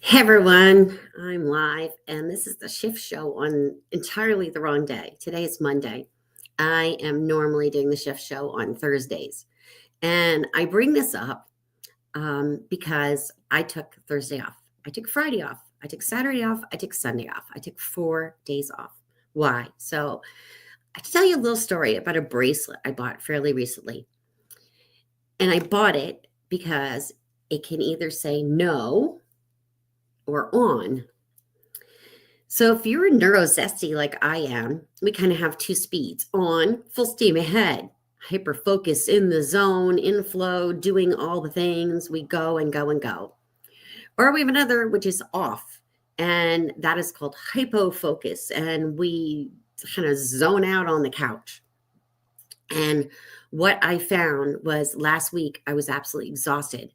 Hey everyone, I'm live, and this is the Shift Show on entirely the wrong day. Today is Monday. I am normally doing the Shift Show on Thursdays, and I bring this up because I took Thursday off. I took Friday off. I took Saturday off. I took Sunday off. I took 4 days off. Why? So I can tell you a little story about a bracelet I bought fairly recently, and I bought it because it can either say no or on. So if you're a neurozesty like I am, we kind of have two speeds: on, full steam ahead, hyper focus in the zone, in flow, doing all the things. We go and go and go. Or we have another, which is off, and that is called hypo focus. And we kind of zone out on the couch. And what I found was last week, I was absolutely exhausted.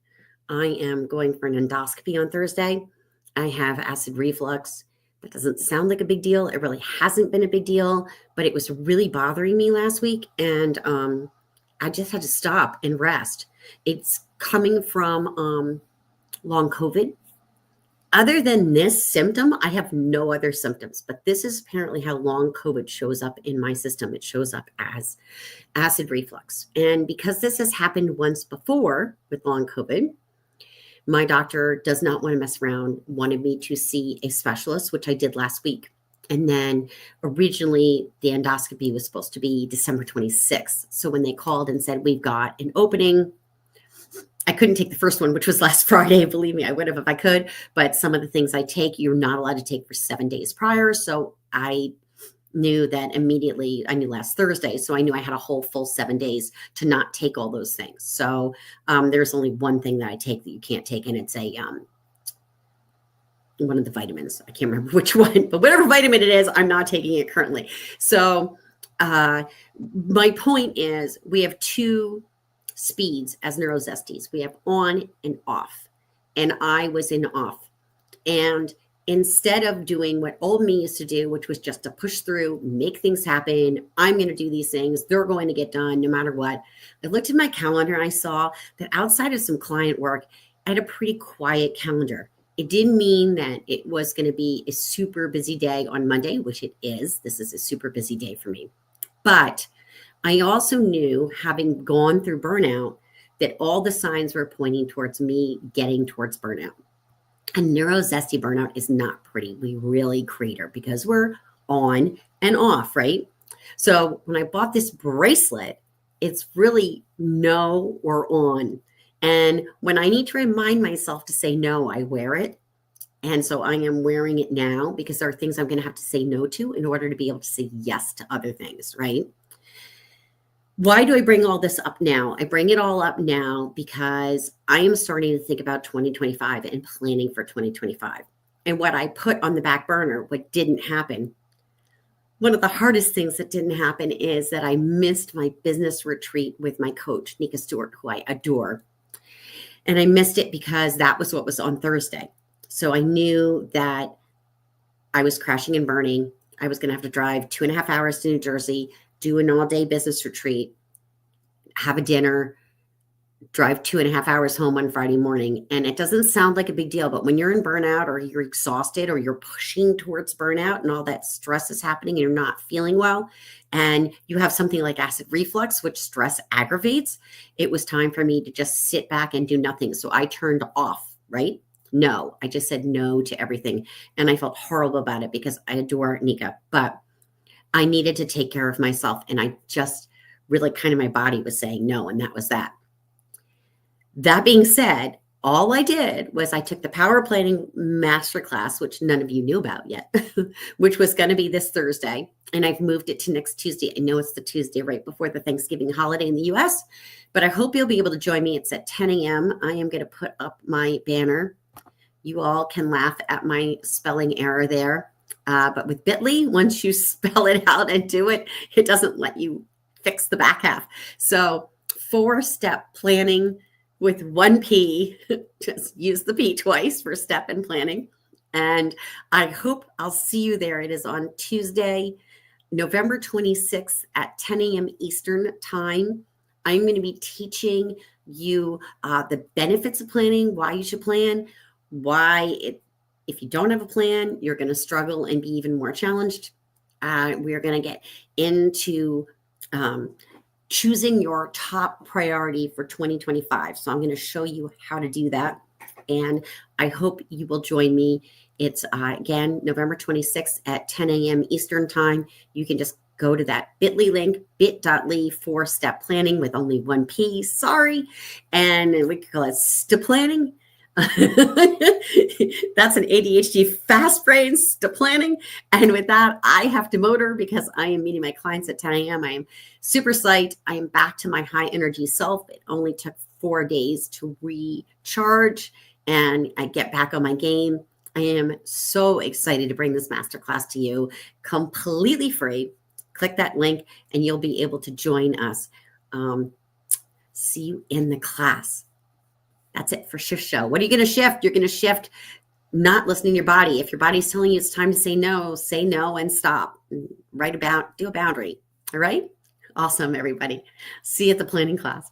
I am going for an endoscopy on Thursday. I have acid reflux. That doesn't sound like a big deal. It really hasn't been a big deal, but it was really bothering me last week. And I just had to stop and rest. It's coming from long COVID. Other than this symptom, I have no other symptoms, but this is apparently how long COVID shows up in my system. It shows up as acid reflux. And because this has happened once before with long COVID, my doctor does not want to mess around, wanted me to see a specialist, which I did last week. And then originally the endoscopy was supposed to be December 26th. So when they called and said, we've got an opening, I couldn't take the first one, which was last Friday. Believe me, I would have if I could. But some of the things I take, you're not allowed to take for 7 days prior. So I knew that immediately. I knew last Thursday. So I knew I had a whole full 7 days to not take all those things. So there's only one thing that I take that you can't take, and it's a one of the vitamins. I can't remember which one, but whatever vitamin it is, I'm not taking it currently. So my point is we have two speeds as neurozesties. We have on and off, and I was in off. And instead of doing what old me used to do, which was just to push through, make things happen, I'm going to do these things, they're going to get done no matter what, I looked at my calendar and I saw that outside of some client work, I had a pretty quiet calendar. It didn't mean that it was going to be a super busy day on Monday, which it is. This is a super busy day for me. But I also knew, having gone through burnout, that all the signs were pointing towards me getting towards burnout. And neurozesty burnout is not pretty. We really crater because we're on and off, right? So when I bought this bracelet, it's really no or on. And when I need to remind myself to say no, I wear it. And so I am wearing it now because there are things I'm going to have to say no to in order to be able to say yes to other things, right? Why do I bring all this up now? I bring it all up now because I am starting to think about 2025 and planning for 2025. And what I put on the back burner, what didn't happen, one of the hardest things that didn't happen is that I missed my business retreat with my coach, Nika Stewart, who I adore. And I missed it because that was what was on Thursday. So I knew that I was crashing and burning. I was going to have to drive 2.5 hours to New Jersey, do an all-day business retreat, have a dinner, drive 2.5 hours home on Friday morning. And it doesn't sound like a big deal, but when you're in burnout or you're exhausted or you're pushing towards burnout and all that stress is happening and you're not feeling well, and you have something like acid reflux, which stress aggravates, it was time for me to just sit back and do nothing. So I turned off, right? No, I just said no to everything. And I felt horrible about it because I adore Nika, but I needed to take care of myself. And I just really kind of, my body was saying no. And that was that. That being said, all I did was I took the power planning masterclass, which none of you knew about yet, which was going to be this Thursday. And I've moved it to next Tuesday. I know it's the Tuesday right before the Thanksgiving holiday in the US, but I hope you'll be able to join me. It's at 10 a.m. I am going to put up my banner. You all can laugh at my spelling error there. But with Bitly, once you spell it out and do it, it doesn't let you fix the back half. So 4-step planning with 1 P, just use the P twice for step and planning. And I hope I'll see you there. It is on Tuesday, November 26th at 10 a.m. Eastern time. I'm going to be teaching you the benefits of planning, why you should plan, why if you don't have a plan, you're going to struggle and be even more challenged. We're going to get into choosing your top priority for 2025. So I'm going to show you how to do that. And I hope you will join me. It's again, November 26th at 10 a.m. Eastern time. You can just go to that bit.ly link, bit.ly/step planning with only one P, sorry. And we can call it step planning. That's an ADHD fast brain step planning. And with that, I have to motor because I am meeting my clients at 10 a.m. I am super psyched. I am back to my high energy self. It only took 4 days to recharge and I get back on my game. I am so excited to bring this masterclass to you completely free. Click that link and you'll be able to join us. See you in the class. That's it for ShiFtShow. What are you going to shift? You're going to shift not listening to your body. If your body's telling you it's time to say no and stop. Do a boundary. All right? Awesome, everybody. See you at the planning class.